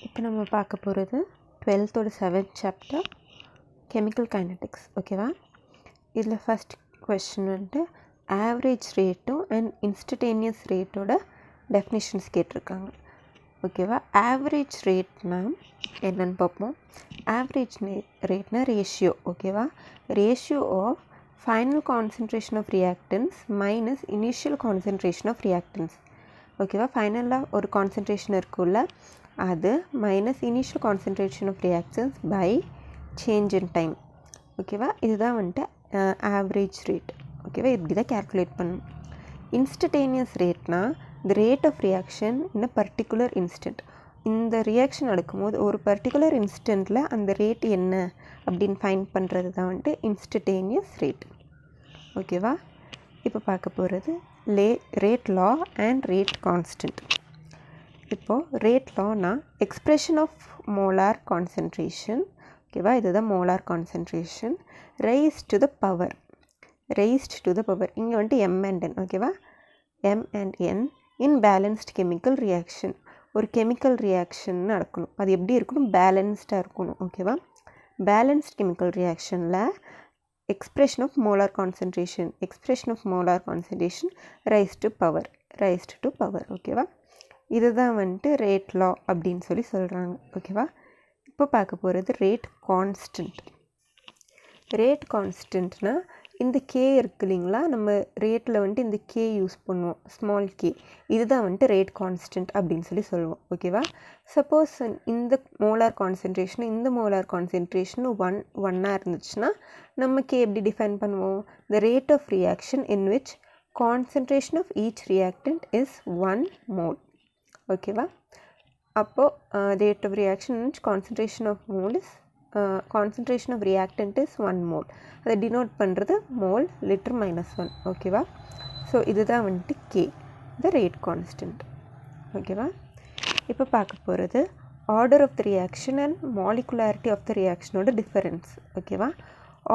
இப்போ நம்ம பார்க்க போகிறது 12th 7th chapter chemical kinetics. ஓகேவா? இதில் ஃபஸ்ட் கொஸ்டின் வந்துட்டு ஆவரேஜ் ரேட்டும் அண்ட் இன்ஸ்டன்டேனியஸ் ரேட்டோட டெஃபினிஷன்ஸ் கேட்டிருக்காங்க. ஓகேவா? ஆவரேஜ் ரேட்னா என்னன்னு பார்ப்போம். ஆவரேஜ் ரேட்னா ரேஷியோ. ஓகேவா? Ratio of final concentration of reactants minus initial concentration of reactants. ஓகேவா? ஃபைனலாக ஒரு கான்சன்ட்ரேஷன் இருக்குல்ல, அது minus initial concentration of reactants by change in time. ஓகேவா? இதுதான் வந்துட்டு ஆவரேஜ் ரேட். ஓகேவா? இப்படி தான் கேல்குலேட் பண்ணணும். இன்ஸ்டன்டேனியஸ் ரேட்னா the rate of reaction in a particular instant. இந்த ரியாக்ஷன் நடக்கும்போது ஒரு பர்டிகுலர் இன்ஸ்டன்ட்டில் அந்த ரேட் என்ன அப்படின்னு ஃபைண்ட் பண்ணுறது தான் வந்துட்டு இன்ஸ்டன்டேனியஸ் ரேட். ஓகேவா? இப்போ பார்க்க போகிறது rate law and rate constant. இப்போது ரேட் லானா எக்ஸ்ப்ரெஷன் ஆஃப் மோலார் கான்சன்ட்ரேஷன். ஓகேவா? இதுதான் molar concentration raised to the power. இங்கே வந்துட்டு m and n. ஓகேவா? m and n in balanced chemical reaction. ஒரு கெமிக்கல் ரியாக்ஷன் நடக்கணும், அது எப்படி இருக்கணும்? பேலன்ஸ்டாக இருக்கணும். ஓகேவா? பேலன்ஸ்ட் கெமிக்கல் ரியாக்ஷனில் expression of molar concentration raised to power. ஓகேவா? இதுதான் வந்துட்டு ரேட் லா அப்படின்னு சொல்லி சொல்கிறாங்க. ஓகேவா? இப்போ பார்க்க போகிறது ரேட் கான்ஸ்டன்ட். ரேட் கான்ஸ்டன்ட்னா இந்த கே இருக்கு இல்லைங்களா, நம்ம ரேட்டில் வந்துட்டு இந்த கே யூஸ் பண்ணுவோம், ஸ்மால் கே. இதுதான் வந்துட்டு ரேட் கான்ஸ்டன்ட் அப்படின்னு சொல்லி சொல்லுவோம். ஓகேவா? சப்போஸ் இந்த மோலார் கான்சன்ட்ரேஷன் ஒன்னாக இருந்துச்சுன்னா நம்ம கே எப்படி டிஃபைன் பண்ணுவோம்? The rate of reaction in which concentration of each reactant is 1 mole. ஓகேவா? அப்போது rate of reaction in which concentration of reactant is 1 mole. அதை டினோட் பண்ணுறது மோல் லிட்டர் -1. ஓகேவா? ஸோ இதுதான் வந்துட்டு கே, த ரேட் கான்ஸ்டன்ட். ஓகேவா? இப்போ பார்க்க போகிறது order of the reaction and molecularity of the ரியாக்ஷனோட டிஃபரன்ஸ். ஓகேவா?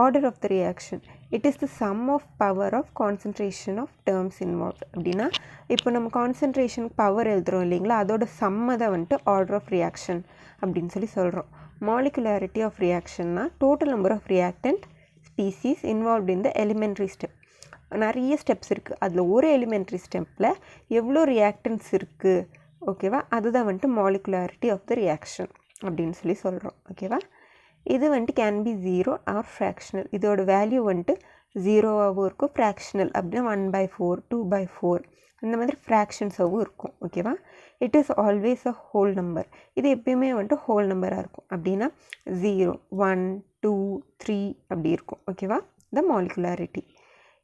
Order of the reaction it is the sum of power of concentration of terms involve. அப்படின்னா இப்போ நம்ம கான்சன்ட்ரேஷன் பவர் எழுதுகிறோம் இல்லைங்களா, அதோட சம்மை தான் வந்துட்டு ஆர்டர் ஆஃப் ரியாக்ஷன் அப்படின்னு சொல்லி சொல்கிறோம். மாலிகுலாரிட்டி ஆஃப் ரியாக்ஷன்னா total number of reactant species involved in the elementary step. நிறைய ஸ்டெப்ஸ் இருக்குது, அதில் ஒரு எலிமெண்ட்ரி ஸ்டெப்பில் எவ்வளோ ரியாக்டன்ஸ் இருக்குது. ஓகேவா? அதுதான் வந்துட்டு மாலிகுலாரிட்டி ஆஃப் த ரியாக்ஷன் அப்படின்னு சொல்லி சொல்கிறோம். ஓகேவா? இது வந்துட்டு கேன் பி 0 ஆர் ஃப்ராக்ஷனல். இதோட வேல்யூ வந்துட்டு 0ஆகவும் இருக்கும், ஃப்ராக்ஷனல் அப்படின்னா 1/4 2/4 இந்த மாதிரி ஃப்ராக்ஷன்ஸாகவும் இருக்கும். ஓகேவா? It is always a whole number. இது எப்பயுமே வந்துட்டு ஹோல் நம்பராக இருக்கும். அப்படின்னா 0 1 2 3 அப்படி இருக்கும். ஓகேவா? த மாலிகுலாரிட்டி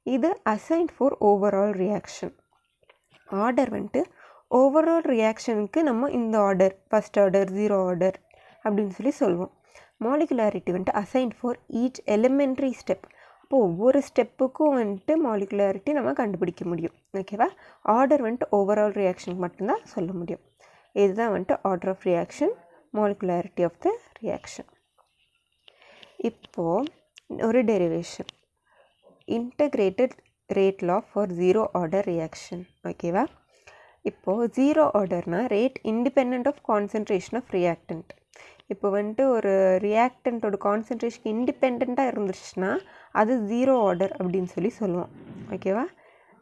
இது assigned for overall reaction. Order வந்துட்டு ஓவரால் ரியாக்ஷனுக்கு நம்ம இந்த ஆர்டர், ஃபஸ்ட் ஆர்டர், 0 ஆர்டர் அப்படின்னு சொல்லி சொல்லுவோம். மாலிகுலாரிட்டி வந்துட்டு assigned for each elementary step. அப்போது ஒவ்வொரு ஸ்டெப்புக்கும் வந்துட்டு மாலிகுலாரிட்டி நம்ம கண்டுபிடிக்க முடியும். ஓகேவா? ஆர்டர் வந்துட்டு ஓவரால் ரியாக்ஷனுக்கு மட்டும்தான் சொல்ல முடியும். இதுதான் வந்துட்டு order of reaction, molecularity of the reaction. இப்போது ஒரு derivation, integrated rate law for 0 order reaction. ஓகேவா? இப்போது 0 ஆர்டர்னால் rate independent of concentration of reactant. இப்போ வந்துட்டு ஒரு ரியாக்டண்ட்டோட கான்சன்ட்ரேஷன் இண்டிபெண்ட்டாக இருந்துச்சுன்னா அது 0 ஆர்டர் அப்படின்னு சொல்லி சொல்லுவோம். ஓகேவா?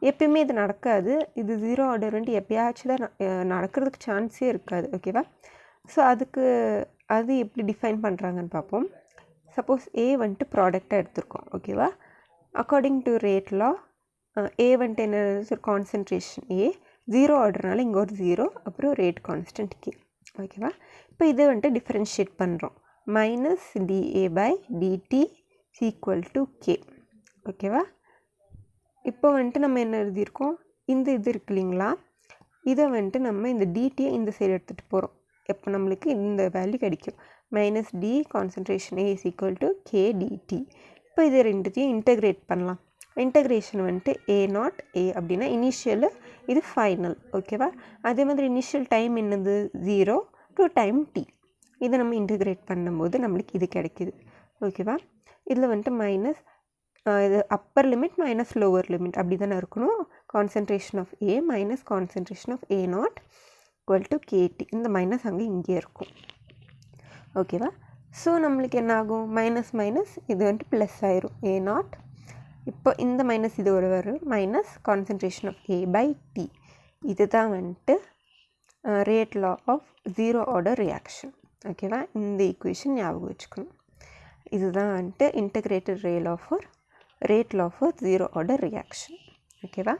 எப்பயுமே இது நடக்காது. இது 0 ஆர்டர் வந்துட்டு எப்பயாச்சும் தான் நடக்கிறதுக்கு சான்ஸே இருக்காது. ஓகேவா? ஸோ அது எப்படி டிஃபைன் பண்ணுறாங்கன்னு பார்ப்போம். சப்போஸ் ஏ வந்துட்டு ப்ராடக்டாக எடுத்திருக்கோம். ஓகேவா? அக்கார்டிங் டு ரேட் லா ஏ வந்துட்டு என்ன, ஒரு கான்சன்ட்ரேஷன் ஏ, 0 ஆர்டர்னால இங்கே ஒரு 0, அப்புறம் ரேட் கான்ஸ்டன்ட் கே. ஓகேவா? இப்போ இதை வந்துட்டு டிஃப்ரென்ஷியேட் பண்ணுறோம். -dA/dt = K. ஓகேவா? இப்போ வந்துட்டு நம்ம என்ன எழுதியிருக்கோம், இந்த இது இருக்கு இல்லைங்களா, இதை வந்துட்டு நம்ம இந்த டிடியை இந்த சைடு எடுத்துகிட்டு போகிறோம். எப்போ நம்மளுக்கு இந்த வேல்யூ கிடைக்கும், -d கான்சன்ட்ரேஷன் A = KdT. இப்போ இது ரெண்டுத்தையும் இன்டகிரேட் பண்ணலாம். இன்டகிரேஷன் வந்துட்டு A0 A அப்படின்னா இனிஷியல், இது ஃபைனல். ஓகேவா? அதே மாதிரி இனிஷியல் டைம் என்னது 0 to டைம் t. இதை நம்ம இன்டகிரேட் பண்ணும்போது நம்மளுக்கு இது கிடைக்கிது. ஓகேவா? இதில் வந்துட்டு இது upper limit minus lower limit அப்படி தானே இருக்கணும். Concentration of A minus concentration of A0 equal to k t. இந்த மைனஸ் அங்கே இங்கே இருக்கும். ஓகேவா? ஸோ நம்மளுக்கு என்ன ஆகும்? மைனஸ் மைனஸ் இது வந்துட்டு ப்ளஸ் ஆயிரும். A0 இப்போ இந்த மைனஸ் இது ஒரு வரும் மைனஸ் கான்சன்ட்ரேஷன் ஆஃப் A/T. இது தான் வந்துட்டு rate law of zero order reaction. ஓகேவா? இந்த ஈக்குவேஷன் ஞாபகம் வச்சுக்கணும். இதுதான் வந்துட்டு integrated rate law for zero order reaction. ஓகேவா?